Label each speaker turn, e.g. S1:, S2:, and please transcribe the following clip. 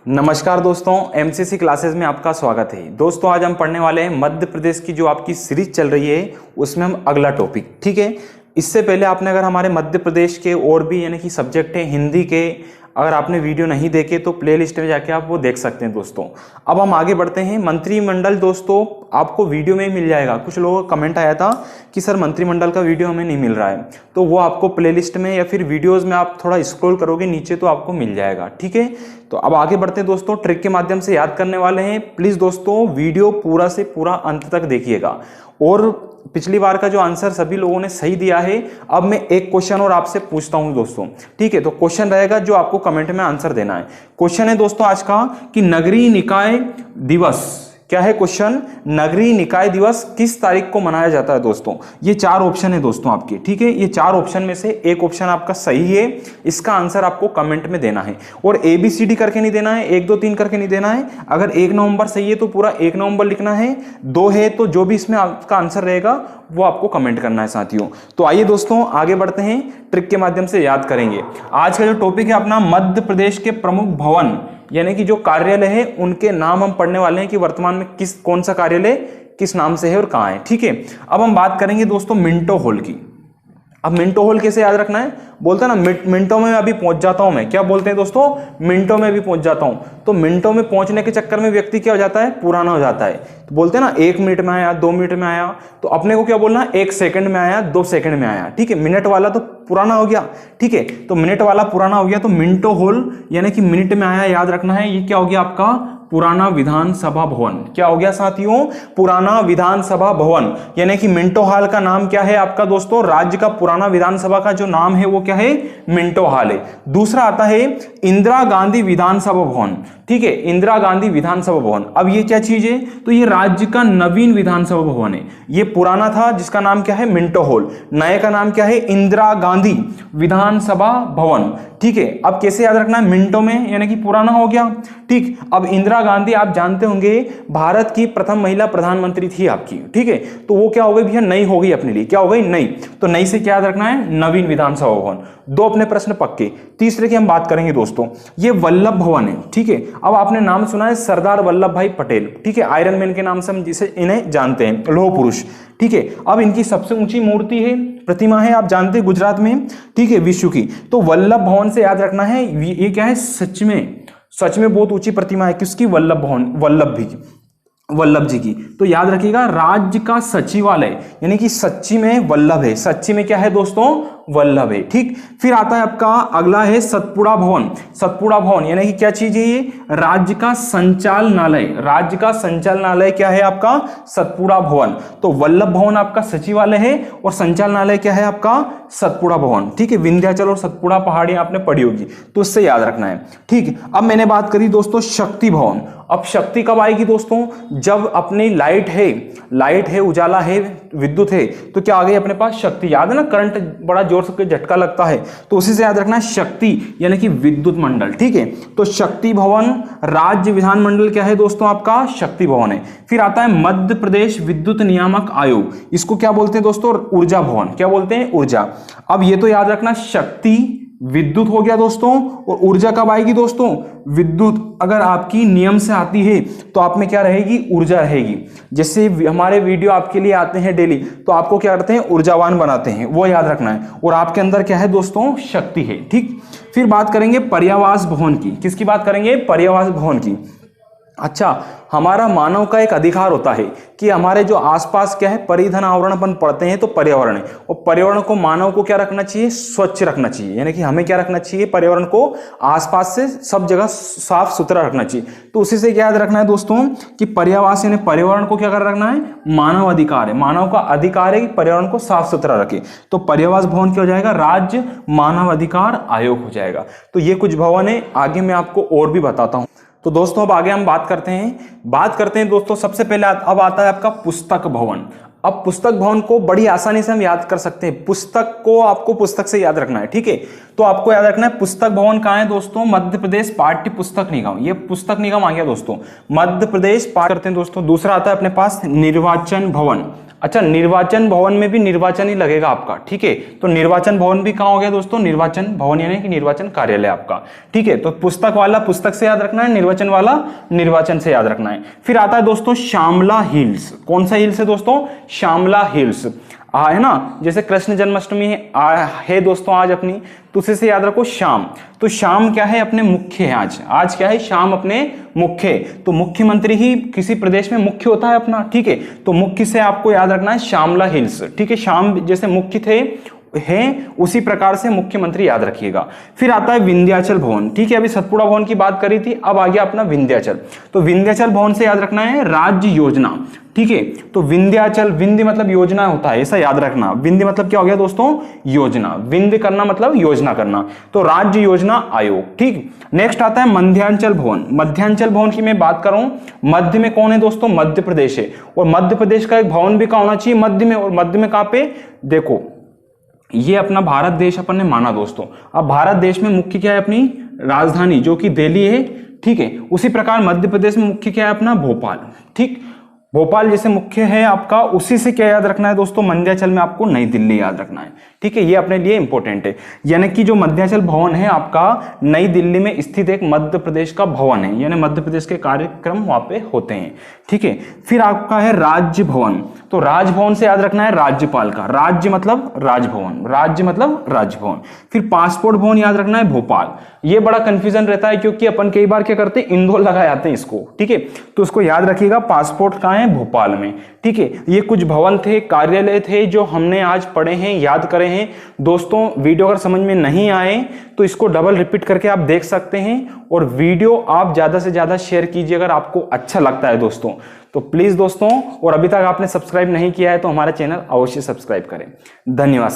S1: नमस्कार दोस्तों, MCC classes में आपका स्वागत है। दोस्तों आज हम पढ़ने वाले हैं मध्य प्रदेश की जो आपकी सीरीज चल रही है उसमें हम अगला टॉपिक, ठीक है। इससे पहले आपने अगर हमारे मध्य प्रदेश के और भी यानी कि सब्जेक्ट है हिंदी के, अगर आपने वीडियो नहीं देखे तो प्लेलिस्ट में जाके आप वो देख सकते हैं दोस्तों। अब हम आगे बढ़ते हैं। मंत्रिमंडल दोस्तों आपको वीडियो में ही मिल जाएगा। कुछ लोगों का कमेंट आया था कि सर मंत्रिमंडल का वीडियो हमें नहीं मिल रहा है, तो वो आपको प्लेलिस्ट में या फिर वीडियोज़ में आप थोड़ा स्क्रॉल करोगे नीचे तो आपको मिल जाएगा, ठीक है। तो अब आगे बढ़ते हैं दोस्तों, ट्रिक के माध्यम से याद करने वाले हैं। प्लीज़ दोस्तों वीडियो पूरा से पूरा अंत तक देखिएगा। और पिछली बार का जो आंसर सभी लोगों ने सही दिया है, अब मैं एक क्वेश्चन और आपसे पूछता हूं दोस्तों, ठीक है। तो क्वेश्चन रहेगा जो आपको कमेंट में आंसर देना है। क्वेश्चन है दोस्तों आज का कि नगरीय निकाय दिवस, क्या है क्वेश्चन, नगरीय निकाय दिवस किस तारीख को मनाया जाता है दोस्तों। ये चार ऑप्शन है दोस्तों आपके, ठीक है। ये चार ऑप्शन में से एक ऑप्शन आपका सही है, इसका आंसर आपको कमेंट में देना है। और ABCD करके नहीं देना है, 1 2 3 करके नहीं देना है। अगर 1 नवंबर सही है तो पूरा 1 नवंबर लिखना है, 2 है तो जो भी इसमें आपका आंसर रहेगा वो आपको कमेंट करना है साथियों। तो आइए दोस्तों आगे बढ़ते हैं, ट्रिक के माध्यम से याद करेंगे। आज का जो टॉपिक है अपना मध्य प्रदेश के प्रमुख भवन यानी कि जो कार्यालय है उनके नाम हम पढ़ने वाले हैं कि वर्तमान में कौन सा कार्यालय किस नाम से है और कहाँ है, ठीक है। अब हम बात करेंगे दोस्तों मिंटो हॉल की। अब मिंटो हॉल कैसे याद रखना है, बोलते हैं ना मिनटों में अभी पहुंच जाता हूं मैं, क्या बोलते हैं दोस्तों, मिनटों में भी पहुंच जाता हूं। तो मिनटों में पहुंचने के चक्कर में व्यक्ति क्या हो जाता है, पुराना हो जाता है। तो बोलते हैं ना 1 मिनट में आया, 2 मिनट में आया, तो अपने को क्या बोलना है, 1 सेकंड में आया, 2 सेकंड में आया, ठीक है। मिनट वाला तो पुराना हो गया, ठीक है। तो मिनट वाला पुराना हो गया, तो मिंटो हॉल यानी कि मिनट में आया याद रखना है। ये क्या हो गया आपका, पुराना विधानसभा भवन। क्या हो गया साथियों, पुराना विधानसभा भवन। यानी कि मिंटो हॉल का नाम क्या है आपका दोस्तों, राज्य का पुराना विधानसभा का जो नाम है वो क्या है, मिंटो हॉल है। दूसरा आता है इंदिरा गांधी विधानसभा भवन, ठीक है, इंदिरा गांधी विधानसभा भवन। अब ये क्या चीज है, तो ये राज्य का नवीन विधानसभा भवन है। ये पुराना था जिसका नाम क्या है, मिंटो हॉल, नए का नाम क्या है, इंदिरा गांधी विधानसभा भवन, ठीक है। अब कैसे याद रखना है, मिनटों में यानी कि पुराना हो गया, ठीक। अब इंदिरा गांधी आप जानते होंगे भारत की प्रथम महिला प्रधानमंत्री थी आपकी, ठीक है। तो वो क्या हो गई भैया, नई हो गई अपने लिए, क्या हो गई, नई। तो नई से क्या याद रखना है, नवीन विधानसभा भवन। 2 अपने प्रश्न पक्के। तीसरे की हम बात करेंगे दोस्तों, ये वल्लभ भवन है, ठीक है। अब आपने नाम सुना है सरदार वल्लभ भाई पटेल, ठीक है, आयरन मैन के नाम से हम जिसे इन्हें जानते हैं, लौह पुरुष, ठीक है। अब इनकी सबसे ऊंची मूर्ति है, प्रतिमा है, आप जानते हैं गुजरात में, ठीक है, विश्व की। तो वल्लभ भवन से याद रखना है, ये क्या है, सच में बहुत ऊंची प्रतिमा है, किसकी, वल्लभ भवन, वल्लभ जी की। तो याद रखिएगा राज्य का सचिवालय यानी कि सच्ची में वल्लभ है, सच्ची में क्या है दोस्तों, वल्लभ है, ठीक। फिर आता है आपका अगला है सतपुड़ा भवन। सतपुड़ा भवन यानी कि क्या चीज है, ये राज्य का संचालनालय, राज्य का संचालनालय क्या है आपका, सतपुड़ा भवन। तो वल्लभ भवन आपका सचिवालय है और संचालनालय क्या है आपका, सतपुड़ा भवन, ठीक है। विंध्याचल और सतपुड़ा पहाड़ी आपने पढ़ी होगी, तो उससे याद रखना है, ठीक। अब मैंने बात करी दोस्तों शक्ति भवन। अब शक्ति कब आएगी दोस्तों, जब अपनी लाइट है, उजाला है, विद्युत है, तो क्या आ गई अपने पास, शक्ति। याद है ना, करंट बड़ा जोर से झटका लगता है, तो उसी से याद रखना है शक्ति यानी कि विद्युत मंडल, ठीक है। तो शक्ति भवन, राज्य विधानमंडल क्या है दोस्तों आपका, शक्ति भवन है। फिर आता है मध्य प्रदेश विद्युत नियामक आयोग, इसको क्या बोलते हैं दोस्तों, ऊर्जा भवन, क्या बोलते हैं, ऊर्जा। अब ये तो याद रखना, शक्ति विद्युत हो गया दोस्तों, और ऊर्जा कब आएगी दोस्तों, विद्युत अगर आपकी नियम से आती है तो आप में क्या रहेगी, ऊर्जा रहेगी। जैसे हमारे वीडियो आपके लिए आते हैं डेली, तो आपको क्या करते हैं, ऊर्जावान बनाते हैं, वो याद रखना है। और आपके अंदर क्या है दोस्तों, शक्ति है, ठीक। फिर बात करेंगे पर्यावास भवन की, किसकी बात करेंगे, पर्यावास भवन की। अच्छा, हमारा मानव का एक अधिकार होता है कि हमारे जो आसपास क्या है, परिधन आवरण अपन पढ़ते हैं तो पर्यावरण है, और पर्यावरण को मानव को क्या रखना चाहिए, स्वच्छ रखना चाहिए। यानी कि हमें क्या रखना चाहिए, पर्यावरण को आसपास से सब जगह साफ सुथरा रखना चाहिए। तो उसी से क्या याद रखना है दोस्तों कि पर्यावास यानी पर्यावरण को क्या कर रखना है, मानव अधिकार है, मानव का अधिकार है कि पर्यावरण को साफ सुथरा रखे। तो पर्यावास भवन क्या हो जाएगा, राज्य मानव अधिकार आयोग हो जाएगा। तो ये कुछ भवन है, आगे मैं आपको और भी बताता हूँ। तो दोस्तों अब आगे हम बात करते हैं दोस्तों, सबसे पहले अब आता है आपका पुस्तक भवन। अब पुस्तक भवन को बड़ी आसानी से हम याद कर सकते हैं, पुस्तक को आपको पुस्तक से याद रखना है, ठीक है। तो आपको याद रखना है पुस्तक भवन कहाँ है दोस्तों, मध्य प्रदेश पाठ्य पुस्तक निगम, ये पुस्तक निगम आ गया दोस्तों, मध्य प्रदेश पाठ करते हैं दोस्तों। दूसरा आता है अपने पास निर्वाचन भवन। अच्छा, निर्वाचन भवन में भी निर्वाचन ही लगेगा आपका, ठीक है। तो निर्वाचन भवन भी कहाँ हो गया दोस्तों, निर्वाचन भवन यानी कि निर्वाचन कार्यालय आपका, ठीक है। तो पुस्तक वाला पुस्तक से याद रखना है, निर्वाचन वाला निर्वाचन से याद रखना है। फिर आता है दोस्तों श्यामला हिल्स। कौन सा हिल्स है दोस्तों, श्यामला हिल्स है ना। जैसे कृष्ण जन्माष्टमी है दोस्तों आज अपनी, तो उसे से याद रखो शाम। तो शाम क्या है, अपने मुख्य है आज क्या है, शाम अपने मुख्य। तो मुख्यमंत्री ही किसी प्रदेश में मुख्य होता है अपना, ठीक है। तो मुख्य से आपको याद रखना है श्यामला हिल्स, ठीक है। शाम जैसे मुख्य थे हैं उसी प्रकार से मुख्यमंत्री याद रखिएगा। फिर आता है विंध्याचल भवन, ठीक है। अभी सतपुड़ा भवन की बात करी थी, अब आ गया अपना विंध्याचल। तो विंध्याचल भवन से याद रखना है राज्य योजना, ठीक है। तो विंध्याचल, विंध्य मतलब योजना होता है, ऐसा याद रखना। विंध्य मतलब क्या हो गया दोस्तों, योजना। विंध्य करना मतलब योजना करना, तो राज्य योजना आयोग, ठीक। नेक्स्ट आता है मध्यांचल भवन। मध्यांचल भवन की मैं बात करूं, मध्य में कौन है दोस्तों, मध्य प्रदेश है। और मध्य प्रदेश का एक भवन भी कहाँ होना चाहिए, मध्य में। और मध्य में कहाँ पे, देखो ये अपना भारत देश अपन ने माना दोस्तों। अब भारत देश में मुख्य क्या है, अपनी राजधानी जो कि दिल्ली है, ठीक है। उसी प्रकार मध्य प्रदेश में मुख्य क्या है अपना, भोपाल, ठीक। भोपाल जैसे मुख्य है आपका, उसी से क्या याद रखना है दोस्तों, मध्यांचल में आपको नई दिल्ली याद रखना है, ठीक है। ये अपने लिए इंपॉर्टेंट है। यानी कि जो मध्यांचल भवन है आपका नई दिल्ली में स्थित एक मध्य प्रदेश का भवन है, यानी मध्य प्रदेश के कार्यक्रम वहां पे होते हैं, ठीक है। फिर आपका है राज्य भवन। तो राजभवन से याद रखना है राज्यपाल का, राज्य मतलब राजभवन, राज्य मतलब राजभवन। फिर पासपोर्ट भवन याद रखना है भोपाल। ये बड़ा कंफ्यूजन रहता है क्योंकि अपन कई बार क्या करते हैं, इंदौर लगा जाते हैं इसको, ठीक है। तो उसको याद रखिएगा, पासपोर्ट कहाँ है, भोपाल में, ठीक है। ये कुछ भवन थे, कार्यालय थे जो हमने आज पढ़े हैं, याद करे हैं दोस्तों। वीडियो अगर समझ में नहीं आए तो इसको डबल रिपीट करके आप देख सकते हैं, और वीडियो आप ज्यादा से ज्यादा शेयर कीजिए अगर आपको अच्छा लगता है दोस्तों। तो प्लीज दोस्तों, और अभी तक आपने सब्सक्राइब नहीं किया है तो हमारा चैनल अवश्य सब्सक्राइब करें। धन्यवाद।